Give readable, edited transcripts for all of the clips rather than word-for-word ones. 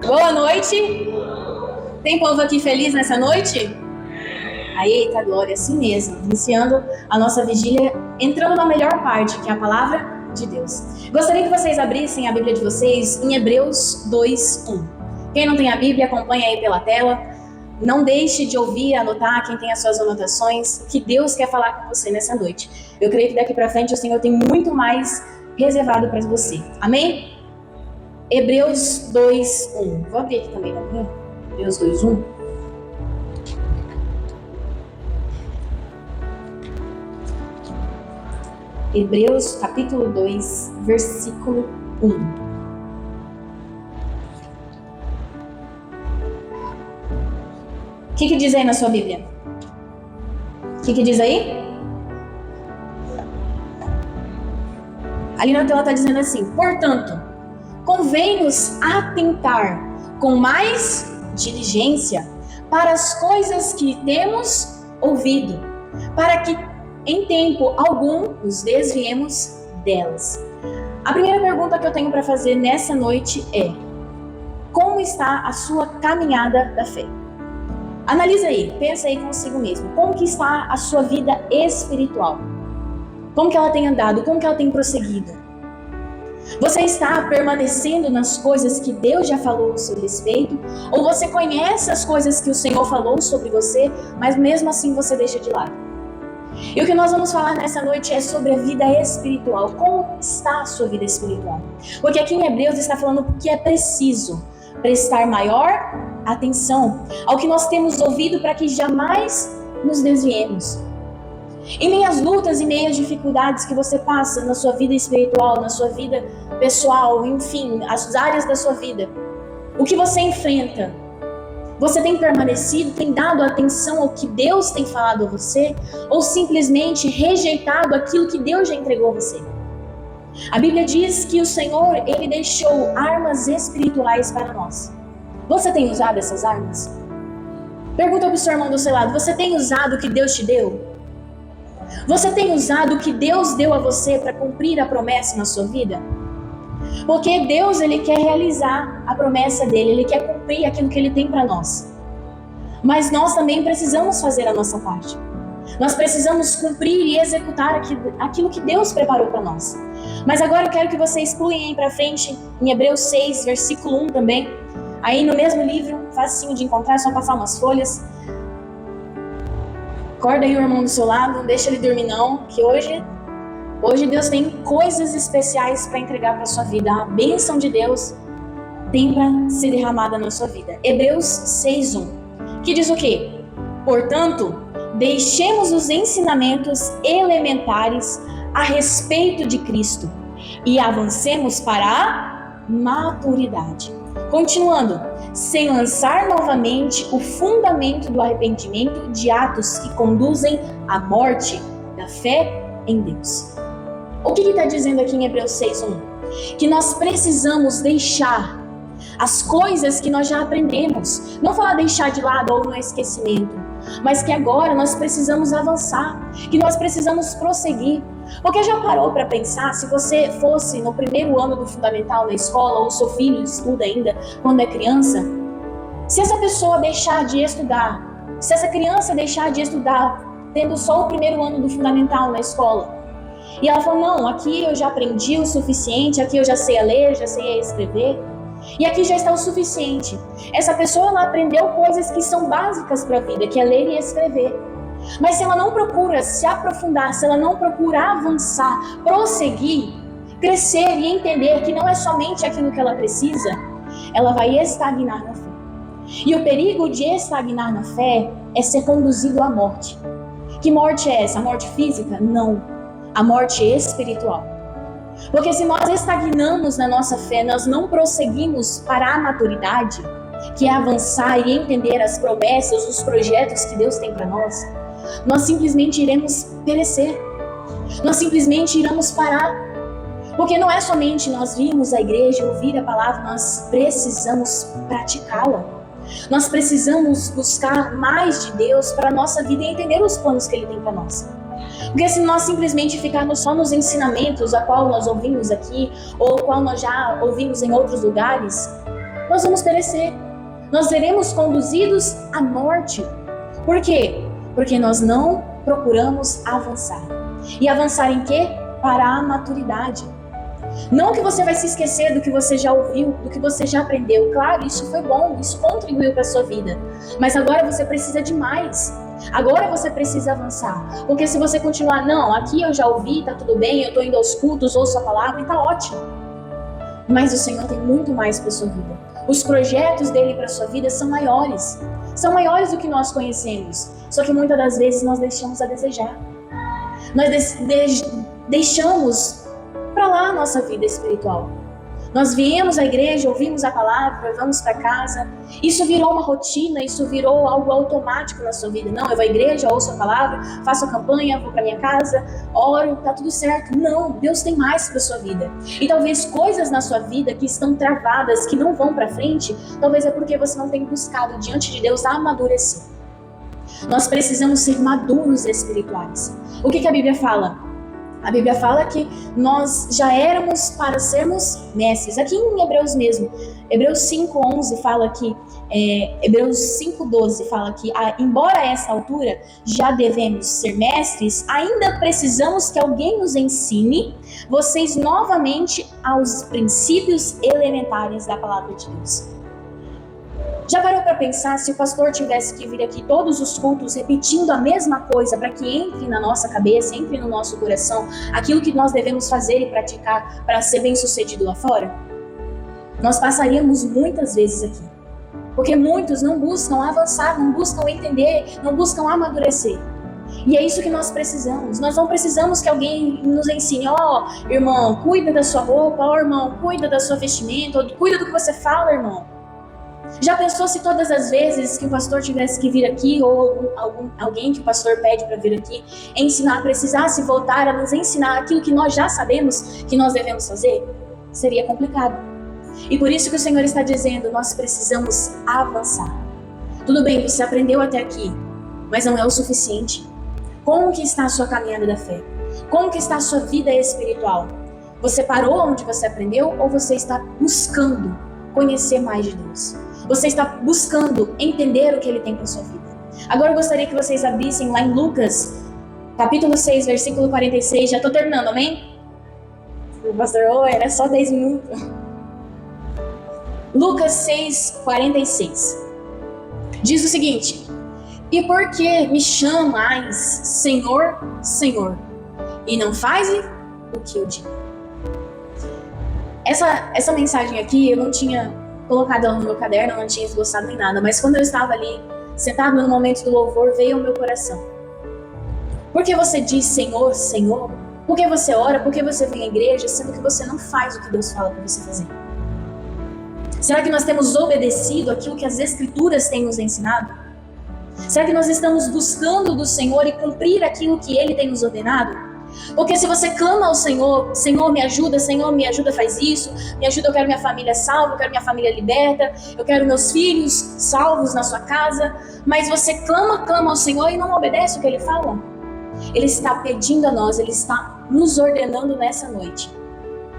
Boa noite! Tem povo aqui feliz nessa noite? Aí, eita glória, assim mesmo. Iniciando a nossa vigília, entrando na melhor parte, que é a palavra de Deus. Gostaria que vocês abrissem a Bíblia de vocês em Hebreus 2:1. Quem não tem a Bíblia, acompanha aí pela tela. Não deixe de ouvir, anotar, quem tem as suas anotações, que Deus quer falar com você nessa noite. Eu creio que daqui para frente o Senhor tem muito mais reservado para você. Amém? Hebreus 2:1. Vou abrir aqui também, tá vendo? Hebreus 2:1. Hebreus capítulo 2, versículo 1. O que diz aí na sua Bíblia? O que diz aí? Ali na tela está dizendo assim: portanto, convém-nos atentar com mais diligência para as coisas que temos ouvido, para que em tempo algum nos desviemos delas. A primeira pergunta que eu tenho para fazer nessa noite é: como está a sua caminhada da fé? Analisa aí, pensa aí consigo mesmo. Como que está a sua vida espiritual? Como que ela tem andado? Como que ela tem prosseguido? Você está permanecendo nas coisas que Deus já falou a seu respeito? Ou você conhece as coisas que o Senhor falou sobre você, mas mesmo assim você deixa de lado? E o que nós vamos falar nessa noite é sobre a vida espiritual. Como está a sua vida espiritual? Porque aqui em Hebreus está falando que é preciso prestar maior atenção ao que nós temos ouvido para que jamais nos desviemos. Em meio às lutas e meio às dificuldades que você passa na sua vida espiritual, na sua vida pessoal, enfim, as áreas da sua vida, o que você enfrenta, você tem permanecido, tem dado atenção ao que Deus tem falado a você, ou simplesmente rejeitado aquilo que Deus já entregou a você? A Bíblia diz que o Senhor, Ele deixou armas espirituais para nós. Você tem usado essas armas? Pergunta para o seu irmão do seu lado: você tem usado o que Deus te deu? Você tem usado o que Deus deu a você para cumprir a promessa na sua vida? Porque Deus, Ele quer realizar a promessa dEle, Ele quer cumprir aquilo que Ele tem para nós. Mas nós também precisamos fazer a nossa parte. Nós precisamos cumprir e executar aquilo que Deus preparou para nós. Mas agora eu quero que vocês pulem aí para frente, em Hebreus 6, versículo 1 também. Aí no mesmo livro, facinho de encontrar, é só passar umas folhas. Acorda aí o irmão do seu lado, não deixa ele dormir não, que hoje Deus tem coisas especiais para entregar para a sua vida. A bênção de Deus tem para ser derramada na sua vida. Hebreus 6:1, que diz o quê? Portanto, deixemos os ensinamentos elementares a respeito de Cristo e avancemos para a maturidade. Continuando, sem lançar novamente o fundamento do arrependimento de atos que conduzem à morte da fé em Deus. O que está dizendo aqui em Hebreus 6:1? Que nós precisamos deixar as coisas que nós já aprendemos. Não falar deixar de lado ou no esquecimento, mas que agora nós precisamos avançar, que nós precisamos prosseguir. Porque já parou para pensar, se você fosse no primeiro ano do fundamental na escola, ou seu filho estuda ainda quando é criança, se essa pessoa deixar de estudar, se essa criança deixar de estudar, tendo só o primeiro ano do fundamental na escola, e ela fala: não, aqui eu já aprendi o suficiente, aqui eu já sei a ler, já sei a escrever, e aqui já está o suficiente. Essa pessoa, ela aprendeu coisas que são básicas para a vida, que é ler e escrever. Mas se ela não procura se aprofundar, se ela não procura avançar, prosseguir, crescer e entender que não é somente aquilo que ela precisa, ela vai estagnar na fé. E o perigo de estagnar na fé é ser conduzido à morte. Que morte é essa? A morte física? Não. A morte espiritual. Porque se nós estagnamos na nossa fé, nós não prosseguimos para a maturidade, que é avançar e entender as promessas, os projetos que Deus tem para nós, nós simplesmente iremos perecer. Nós simplesmente iremos parar. Porque não é somente nós virmos à igreja, ouvir a palavra, nós precisamos praticá-la. Nós precisamos buscar mais de Deus para a nossa vida e entender os planos que Ele tem para nós. Porque se nós simplesmente ficarmos só nos ensinamentos a qual nós ouvimos aqui, ou qual nós já ouvimos em outros lugares, nós vamos perecer. Nós seremos conduzidos à morte. Por quê? Porque nós não procuramos avançar. E avançar em quê? Para a maturidade. Não que você vai se esquecer do que você já ouviu, do que você já aprendeu. Claro, isso foi bom, isso contribuiu para a sua vida. Mas agora você precisa de mais. Agora você precisa avançar. Porque se você continuar, não, aqui eu já ouvi, tá tudo bem, eu tô indo aos cultos, ouço a palavra e tá ótimo. Mas o Senhor tem muito mais para a sua vida. Os projetos dele para a sua vida são maiores. São maiores do que nós conhecemos. Só que muitas das vezes nós deixamos a desejar. Nós deixamos para lá a nossa vida espiritual. Nós viemos à igreja, ouvimos a palavra, vamos para casa. Isso virou uma rotina, isso virou algo automático na sua vida. Não, eu vou à igreja, ouço a palavra, faço a campanha, vou para minha casa, oro, tá tudo certo. Não, Deus tem mais para sua vida. E talvez coisas na sua vida que estão travadas, que não vão para frente, talvez é porque você não tem buscado diante de Deus amadurecer. Nós precisamos ser maduros espirituais. O que a Bíblia fala? A Bíblia fala que nós já éramos para sermos mestres. Aqui em Hebreus mesmo, Hebreus 5:11 fala que, Hebreus 5:12 fala que, embora a essa altura já devemos ser mestres, ainda precisamos que alguém nos ensine vocês novamente aos princípios elementares da palavra de Deus. Já parou para pensar se o pastor tivesse que vir aqui todos os cultos repetindo a mesma coisa para que entre na nossa cabeça, entre no nosso coração, aquilo que nós devemos fazer e praticar para ser bem-sucedido lá fora? Nós passaríamos muitas vezes aqui. Porque muitos não buscam avançar, não buscam entender, não buscam amadurecer. E é isso que nós precisamos. Nós não precisamos que alguém nos ensine, irmão, cuida da sua roupa, irmão, cuida da sua vestimenta, cuida do que você fala, irmão. Já pensou se todas as vezes que o pastor tivesse que vir aqui, ou alguém que o pastor pede para vir aqui, ensinar, precisasse voltar a nos ensinar aquilo que nós já sabemos que nós devemos fazer? Seria complicado. E por isso que o Senhor está dizendo, nós precisamos avançar. Tudo bem, você aprendeu até aqui, mas não é o suficiente. Como que está a sua caminhada da fé? Como que está a sua vida espiritual? Você parou onde você aprendeu ou você está buscando conhecer mais de Deus? Você está buscando entender o que Ele tem para a sua vida. Agora eu gostaria que vocês abrissem lá em Lucas, capítulo 6, versículo 46. Já estou terminando, amém? O pastor, era só 10 minutos. Lucas 6, 46. Diz o seguinte: e por que me chamais Senhor, Senhor, e não fazes o que eu digo? Essa mensagem aqui eu não tinha colocado ela no meu caderno, não tinha esboçado nem nada, mas quando eu estava ali, sentado no momento do louvor, veio ao meu coração. Por que você diz Senhor, Senhor? Por que você ora? Por que você vem à igreja, sendo que você não faz o que Deus fala para você fazer? Será que nós temos obedecido aquilo que as Escrituras têm nos ensinado? Será que nós estamos buscando do Senhor e cumprir aquilo que Ele tem nos ordenado? Porque se você clama ao Senhor, Senhor me ajuda, faz isso, me ajuda, eu quero minha família salva, eu quero minha família liberta, eu quero meus filhos salvos na sua casa, mas você clama ao Senhor e não obedece o que Ele fala. Ele está pedindo a nós, Ele está nos ordenando nessa noite.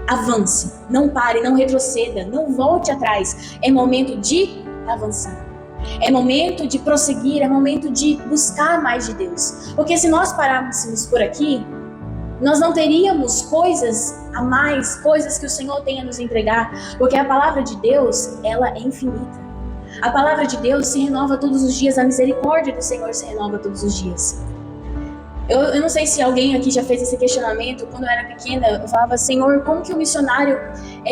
Avance, não pare, não retroceda, não volte atrás, é momento de avançar. É momento de prosseguir, é momento de buscar mais de Deus. Porque se nós parássemos por aqui, nós não teríamos coisas a mais, coisas que o Senhor tem a nos entregar, porque a palavra de Deus, ela é infinita. A palavra de Deus se renova todos os dias, a misericórdia do Senhor se renova todos os dias. Eu não sei se alguém aqui já fez esse questionamento. Quando eu era pequena, eu falava, Senhor, como que o missionário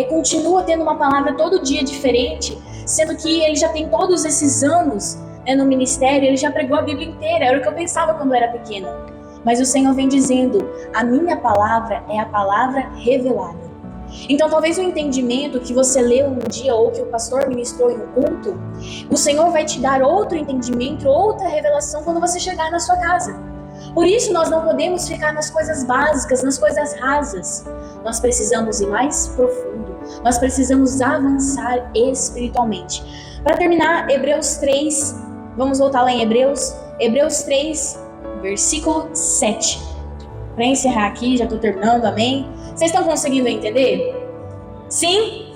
continua tendo uma palavra todo dia diferente, sendo que ele já tem todos esses anos no ministério, ele já pregou a Bíblia inteira. Era o que eu pensava quando eu era pequena. Mas o Senhor vem dizendo, a minha palavra é a palavra revelada. Então talvez o entendimento que você leu um dia ou que o pastor ministrou em um culto, o Senhor vai te dar outro entendimento, outra revelação quando você chegar na sua casa. Por isso nós não podemos ficar nas coisas básicas, nas coisas rasas. Nós precisamos ir mais profundo. Nós precisamos avançar espiritualmente. Para terminar, Hebreus 3, vamos voltar lá em Hebreus 3, versículo 7. Para encerrar aqui, já estou terminando, amém? Vocês estão conseguindo entender? Sim?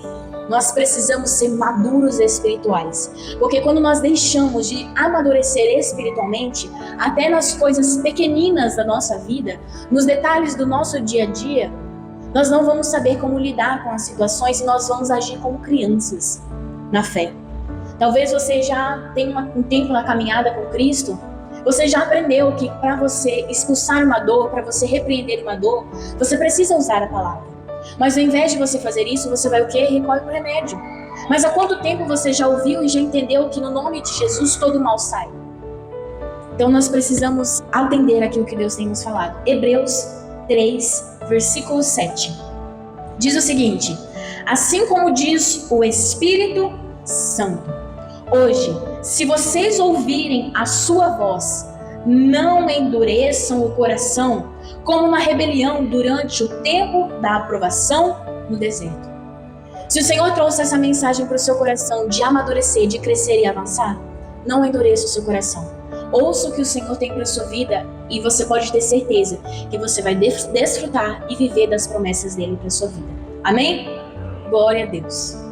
Nós precisamos ser maduros espirituais. Porque quando nós deixamos de amadurecer espiritualmente, até nas coisas pequeninas da nossa vida, nos detalhes do nosso dia a dia, nós não vamos saber como lidar com as situações e nós vamos agir como crianças na fé. Talvez você já tenha um tempo na caminhada com Cristo, você já aprendeu que para você expulsar uma dor, para você repreender uma dor, você precisa usar a palavra. Mas ao invés de você fazer isso, você vai o quê? Recorre para o remédio. Mas há quanto tempo você já ouviu e já entendeu que no nome de Jesus todo mal sai? Então nós precisamos atender aquilo que Deus tem nos falado. Hebreus 3, versículo 7. Diz o seguinte: assim como diz o Espírito Santo, hoje, se vocês ouvirem a sua voz, não endureçam o coração como na rebelião durante o tempo da aprovação no deserto. Se o Senhor trouxe essa mensagem para o seu coração de amadurecer, de crescer e avançar, não endureça o seu coração. Ouça o que o Senhor tem para a sua vida e você pode ter certeza que você vai desfrutar e viver das promessas dele para a sua vida. Amém? Glória a Deus.